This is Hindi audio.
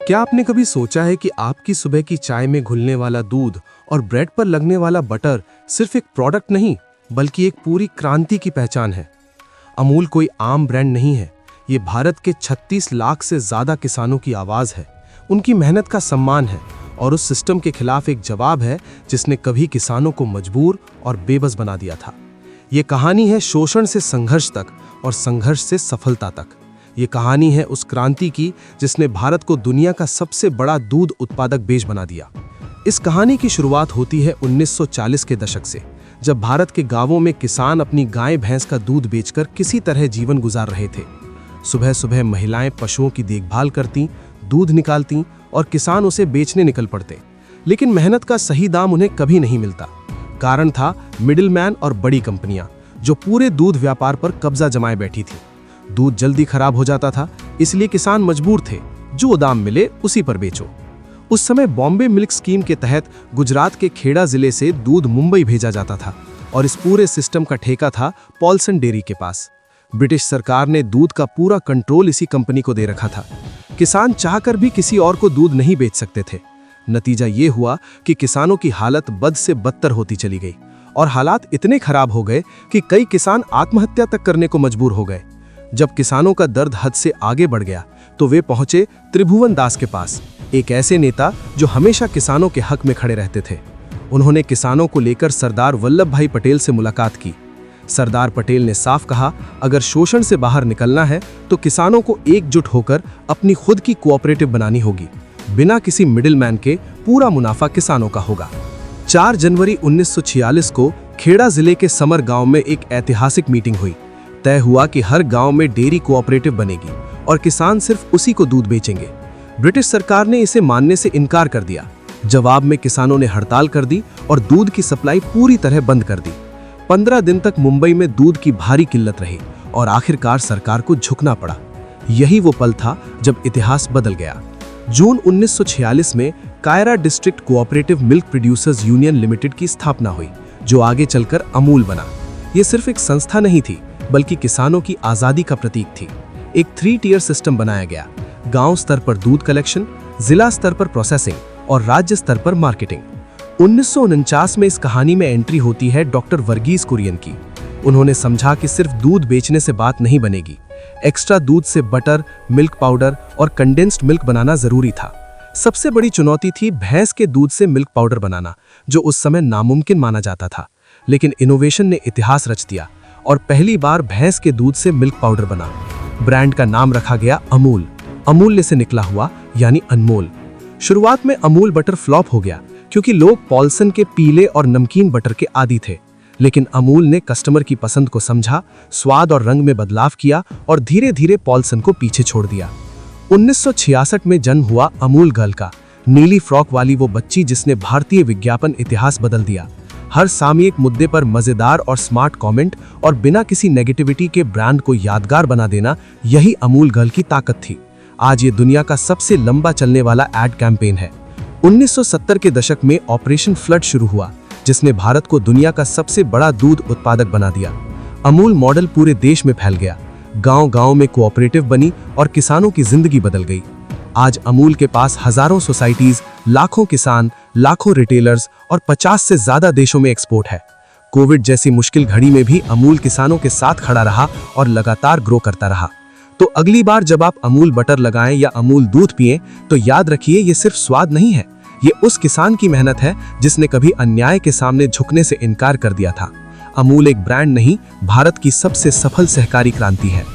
क्या आपने कभी सोचा है कि आपकी सुबह की चाय में घुलने वाला दूध और ब्रेड पर लगने वाला बटर सिर्फ एक प्रोडक्ट नहीं बल्कि एक पूरी क्रांति की पहचान है। अमूल कोई आम ब्रांड नहीं है, ये भारत के 36 लाख से ज़्यादा किसानों की आवाज़ है, उनकी मेहनत का सम्मान है और उस सिस्टम के खिलाफ एक जवाब है जिसने कभी किसानों को मजबूर और बेबस बना दिया था। ये कहानी है शोषण से संघर्ष तक और संघर्ष से सफलता तक। ये कहानी है उस क्रांति की जिसने भारत को दुनिया का सबसे बड़ा दूध उत्पादक देश बना दिया। इस कहानी की शुरुआत होती है 1940 के दशक से, जब भारत के गांवों में किसान अपनी गाय भैंस का दूध बेचकर किसी तरह जीवन गुजार रहे थे। सुबह सुबह महिलाएं पशुओं की देखभाल करती, दूध निकालती और किसान उसे बेचने निकल पड़ते। लेकिन मेहनत का सही दाम उन्हें कभी नहीं मिलता। कारण था मिडिलमैन और बड़ी कंपनियां जो पूरे दूध व्यापार पर कब्जा जमाए बैठी थी। दूध जल्दी खराब हो जाता था, इसलिए किसान मजबूर थे जो दाम मिले उसी पर बेचो। उस समय बॉम्बे मिल्क स्कीम के तहत गुजरात के खेड़ा जिले से दूध मुंबई भेजा जाता था और इस पूरे सिस्टम का ठेका था पॉल्सन डेयरी के पास। ब्रिटिश सरकार ने दूध का पूरा कंट्रोल इसी कंपनी को दे रखा था। किसान चाहकर भी किसी और को दूध नहीं बेच सकते थे। नतीजा ये हुआ कि किसानों की हालत बद से बदतर होती चली गई और हालात इतने खराब हो गए कि कई किसान आत्महत्या तक करने को मजबूर हो गए। जब किसानों का दर्द हद से आगे बढ़ गया तो वे पहुंचे त्रिभुवन दास के पास, एक ऐसे नेता जो हमेशा किसानों के हक में खड़े रहते थे। उन्होंने किसानों को लेकर सरदार वल्लभ भाई पटेल से मुलाकात की। सरदार पटेल ने साफ कहा, अगर शोषण से बाहर निकलना है तो किसानों को एकजुट होकर अपनी खुद की कोऑपरेटिव बनानी होगी। बिना किसी मिडिलमैन के पूरा मुनाफा किसानों का होगा। 4 जनवरी 1946 को खेड़ा जिले के समर गांव में एक ऐतिहासिक मीटिंग हुई। तय हुआ कि हर गांव में डेयरी कोऑपरेटिव बनेगी और किसान सिर्फ उसी को दूध बेचेंगे। ब्रिटिश सरकार ने इसे मानने से इनकार कर दिया। जवाब में किसानों ने हड़ताल कर दी और दूध की सप्लाई पूरी तरह बंद कर दी। 15 दिन तक मुंबई में दूध की भारी किल्लत रही और आखिरकार सरकार को झुकना पड़ा। यही वो पल था जब इतिहास बदल गया। जून 1946 में Kaira district cooperative milk producers union limited की स्थापना हुई, जो आगे चलकर अमूल बना। ये सिर्फ एक संस्था नहीं थी बल्कि किसानों की आज़ादी का प्रतीक थी। एक 3 टियर सिस्टम बनाया गया, गांव स्तर पर दूध कलेक्शन, जिला स्तर पर प्रोसेसिंग और राज्य स्तर पर मार्केटिंग। 1949 में इस कहानी में एंट्री होती है डॉक्टर वर्गीस कुरियन की। उन्होंने समझा कि सिर्फ दूध बेचने से बात नहीं बनेगी, एक्स्ट्रा दूध से बटर, मिल्क पाउडर और कंडेंस्ड मिल्क बनाना जरूरी था। सबसे बड़ी चुनौती थी भैंस के दूध से मिल्क पाउडर बनाना, जो उस समय नामुमकिन माना जाता था। लेकिन इनोवेशन ने इतिहास रच दिया और पहली बार भैंस के दूध से मिल्क पाउडर बना। ब्रांड का नाम रखा गया अमूल, अमूल्य से निकला हुआ यानी अनमोल। शुरुआत में अमूल बटर फ्लॉप हो गया क्योंकि लोग पॉल्सन के पीले और नमकीन बटर के आदी थे। लेकिन अमूल ने कस्टमर की पसंद को समझा, स्वाद और रंग में बदलाव किया और धीरे धीरे पॉल्सन को पीछे छोड़ दिया। 1966 में जन्म हुआ अमूल गर्ल का, नीली फ्रॉक वाली वो बच्ची जिसने भारतीय विज्ञापन इतिहास बदल दिया। हर सामयिक मुद्दे पर मजेदार और स्मार्ट कमेंट और बिना किसी नेगेटिविटी के ब्रांड को यादगार बना देना, यही अमूल गर्ल की ताकत थी। आज ये दुनिया का सबसे लंबा चलने वाला एड कैंपेन है। 1970 के दशक में ऑपरेशन फ्लड शुरू हुआ, जिसने भारत को दुनिया का सबसे बड़ा दूध उत्पादक बना दिया। अमूल मॉडल पूरे देश में फैल गया, गांव-गांव में कोऑपरेटिव बनी और किसानों की जिंदगी बदल गई। आज अमूल के पास हजारों सोसाइटीज, लाखों किसान, लाखों रिटेलर्स और 50 से ज्यादा देशों में एक्सपोर्ट है। कोविड जैसी मुश्किल घड़ी में भी अमूल किसानों के साथ खड़ा रहा और लगातार ग्रो करता रहा। तो अगली बार जब आप अमूल बटर लगाएं या अमूल दूध पिएं, तो याद रखिए ये सिर्फ स्वाद नहीं है, ये उस किसान की मेहनत है जिसने कभी अन्याय के सामने झुकने से इनकार कर दिया था। अमूल एक ब्रांड नहीं, भारत की सबसे सफल सहकारी क्रांति है।